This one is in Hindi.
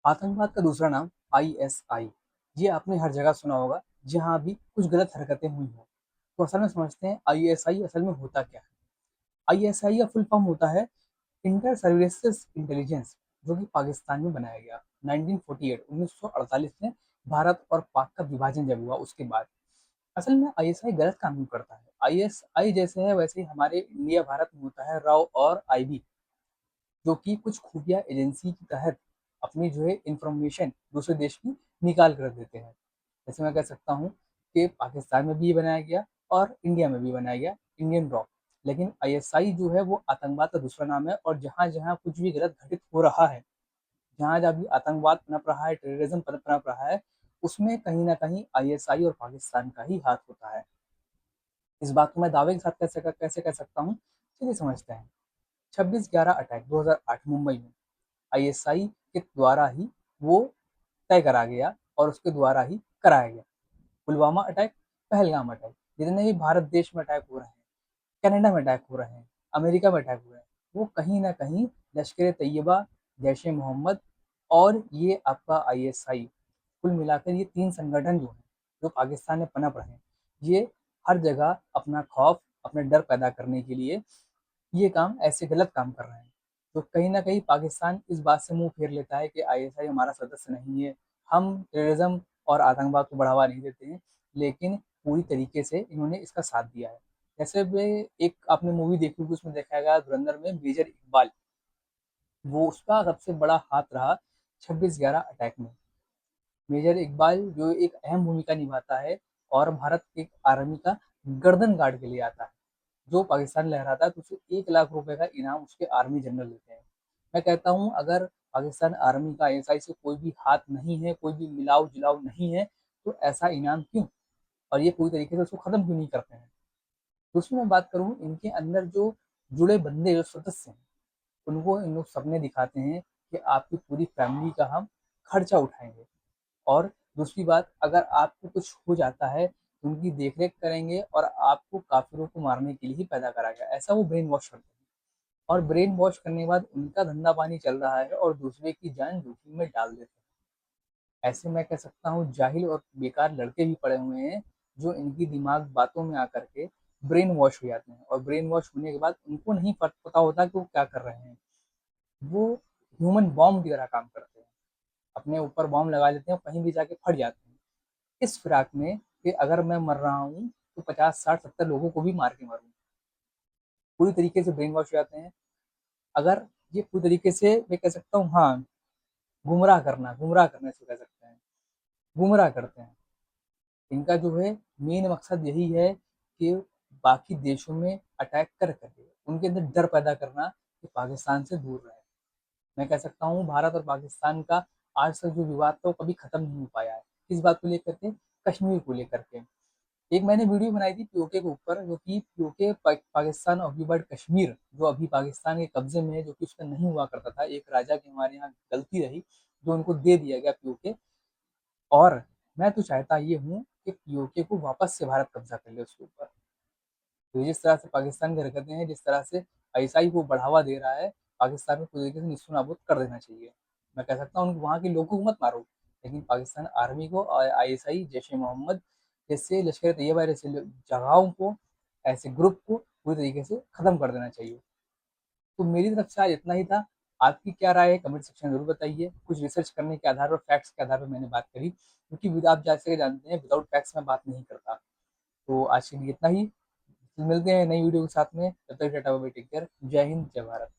आतंकवाद का दूसरा नाम आईएसआई। ये आपने हर जगह सुना होगा जहाँ भी कुछ गलत हरकतें हुई हों। तो असल में समझते हैं आईएसआई असल में होता क्या है। आईएसआई का फुल फॉर्म होता है इंटर सर्विसेज इंटेलिजेंस, जो कि पाकिस्तान में बनाया गया 1948 1948 में। भारत और पाक का विभाजन जब हुआ उसके बाद। असल में आईएसआई गलत काम क्यों करता है? आईएसआई जैसे है वैसे ही हमारे इंडिया भारत में होता है राव और आईबी, जो कि कुछ खुफिया एजेंसी के तहत अपनी जो है इंफॉर्मेशन दूसरे देश की निकाल कर देते हैं। जैसे मैं कह सकता हूँ कि पाकिस्तान में भी ये बनाया गया और इंडिया में भी बनाया गया इंडियन रॉ। लेकिन आईएसआई जो है वो आतंकवाद का दूसरा नाम है, और जहाँ जहाँ कुछ भी गलत घटित हो रहा है, जहाँ जहाँ भी आतंकवाद पनप रहा है, टेररिज्म पनप रहा है, उसमें कहीं ना कहीं आईएसआई और पाकिस्तान का ही हाथ होता है। इस बात को मैं दावे के साथ कैसे कह सकता हूँ, चलिए समझते हैं। 26/11 अटैक 2008 मुंबई में आईएसआई के द्वारा ही वो तय करा गया और उसके द्वारा ही कराया गया। पुलवामा अटैक, पहलगाम अटैक, जितने भी भारत देश में अटैक हो रहे हैं, कनाडा में अटैक हो रहे हैं, अमेरिका में अटैक हो रहे हैं, वो कहीं ना कहीं लश्कर तैयबा, जैश ए मोहम्मद और ये आपका आईएसआई, कुल मिलाकर ये तीन संगठन जो हैं, जो पाकिस्तान में पनप रहे हैं, ये हर जगह अपना खौफ, अपना डर पैदा करने के लिए ये काम, ऐसे गलत काम कर रहे हैं। तो कहीं ना कहीं पाकिस्तान इस बात से मुंह फेर लेता है कि आईएसआई हमारा सदस्य नहीं है, हम टेररिज्म और आतंकवाद को बढ़ावा नहीं देते हैं। लेकिन पूरी तरीके से इन्होंने इसका साथ दिया है। जैसे वे, एक आपने मूवी देखी होगी, उसमें देखा गया धुरंधर में मेजर इकबाल, वो उसका सबसे बड़ा हाथ रहा 26/11 अटैक में। मेजर इकबाल जो एक अहम भूमिका निभाता है और भारत के आर्मी का गर्दन गार्ड के लिए आता है। जो पाकिस्तान लहराता है तो उसे 1 लाख रुपए का इनाम उसके आर्मी जनरल देते हैं। मैं कहता हूँ अगर पाकिस्तान आर्मी का आईएसआई से कोई भी हाथ नहीं है, कोई भी मिलाव जुलाव नहीं है, तो ऐसा इनाम क्यों? और ये पूरी तरीके से उसको खत्म क्यों नहीं करते हैं? दूसरी मैं बात करूँ, इनके अंदर जो जुड़े बंदे, जो सदस्य हैं, उनको इन लोग सपने दिखाते हैं कि आपकी पूरी फैमिली का हम खर्चा उठाएंगे। और दूसरी बात, अगर आपको कुछ हो जाता है तो उनकी देखरेख करेंगे और आपको काफिरों को मारने के लिए ही पैदा करा गया, ऐसा वो ब्रेन वॉश करते हैं। और ब्रेन वॉश करने के बाद उनका धंधा पानी चल रहा है और दूसरे की जान जोखिम में डाल देते हैं। ऐसे मैं कह सकता हूँ जाहिल और बेकार लड़के भी पड़े हुए हैं, जो इनकी दिमाग बातों में आकर के ब्रेन वॉश हो जाते हैं, और ब्रेन वॉश होने के बाद उनको नहीं पता होता कि वो क्या कर रहे हैं। वो ह्यूमन बॉम्ब की तरह काम करते हैं, अपने ऊपर बॉम्ब लगा लेते हैं और कहीं भी जाके फट जाते हैं, इस फिराक में कि अगर मैं मर रहा हूँ तो 50 60 70 लोगों को भी मार के मरूँ। पूरी तरीके से ब्रेन वॉश हो जाते हैं। अगर ये पूरी तरीके से मैं कह सकता हूँ, हाँ, गुमराह करना इसको कह सकते हैं, गुमराह करते हैं। इनका जो है मेन मकसद यही है कि बाकी देशों में अटैक कर करके उनके अंदर डर पैदा करना कि पाकिस्तान से दूर रहे। मैं कह सकता हूँ भारत और पाकिस्तान का आज तक जो विवाद था वो कभी खत्म नहीं हो पाया है। किस बात को लेकर के? कश्मीर को लेकर के। एक मैंने वीडियो बनाई थी पीओके के ऊपर, जो कि पीओके पाकिस्तान ऑक्यूपाइड कश्मीर जो अभी पाकिस्तान के कब्जे में है, जो कि उसका नहीं हुआ करता था, एक राजा की हमारे यहाँ गलती रही जो उनको दे दिया गया पीओके। और मैं तो चाहता ये हूँ कि पीओके को वापस से भारत कब्जा कर ले उसके ऊपर। तो जिस तरह से पाकिस्तान की हरकतें हैं, जिस तरह से आईएसआई को बढ़ावा दे रहा है, पाकिस्तान में पूरी तरीके से निस्तानाबूद कर देना चाहिए। मैं कह सकता हूँ वहाँ के लोगों को मत मारो, लेकिन पाकिस्तान आर्मी को और आईएसआई, जैश ए मोहम्मद जैसे, लश्कर तैयबा जैसे जगहों को, ऐसे ग्रुप को पूरी तरीके से खत्म कर देना चाहिए। तो मेरी तरफ से आज इतना ही था। आपकी क्या राय है कमेंट सेक्शन में जरूर बताइए। कुछ रिसर्च करने के आधार पर, फैक्ट्स के आधार पर मैंने बात करी, क्योंकि आप जैसे जानते हैं विदाउट फैक्ट्स में बात नहीं करता। तो आज के लिए इतना ही। मिलते हैं नई वीडियो के साथ में, तब तक ta-ta bye bye, take care, जय हिंद जय भारत।